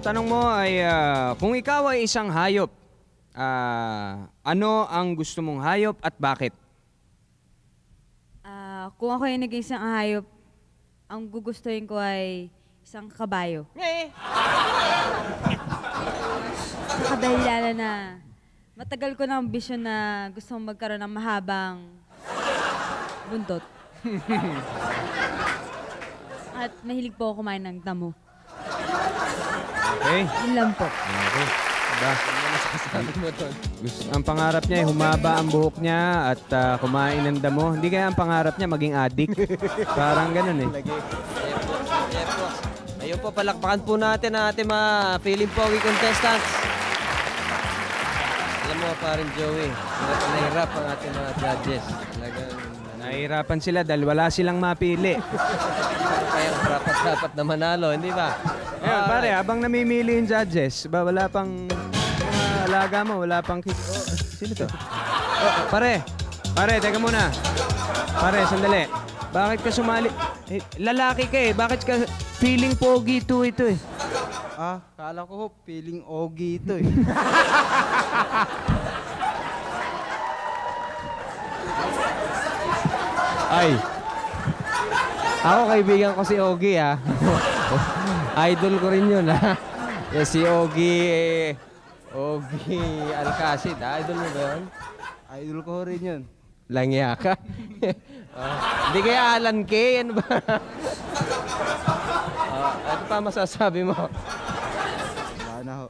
Ang tanong mo ay, kung ikaw ay isang hayop, ano ang gusto mong hayop at bakit? Kung ako yung naging isang hayop, ang gugustuhin ko ay isang kabayo. Sa kadahilanan na matagal ko ng ambisyon na gusto kong magkaroon ng mahabang buntot. At mahilig po ako kumain ng damo. Okay? Yun lang po. Okay. Diba? Sabi mo doon. Ang pangarap niya ay humaba ang buhok niya at kumain ng damo. Hindi kaya ang pangarap niya maging addict. Parang ganun eh. Ayun po, palakpakan po natin ang ating mga Feeling Pogi contestants. Alam mo, parin Joey, nahirap ang ating mga judges. Talagang Nahihirapan sila dahil wala silang mapili. kaya dapat na manalo, hindi ba? Ayun, pare, habang namimili yung judges, wala pang mga alaga mo, wala pang sino to? Pare, teka muna. Pare, sandali. Bakit ka sumali? Lalaki ka eh. Bakit ka feeling pogi ito eh? Kala ko feeling ogi ito eh. Ay. Ako kaibigan ko si Ogie Idol ko rin yun si Ogie Alcacid. Idol mo ba yun? Idol ko rin yun. Langya ka. Hindi kaya Alan Kay. Ano ba? Ano pa masasabi mo? Wala na ho.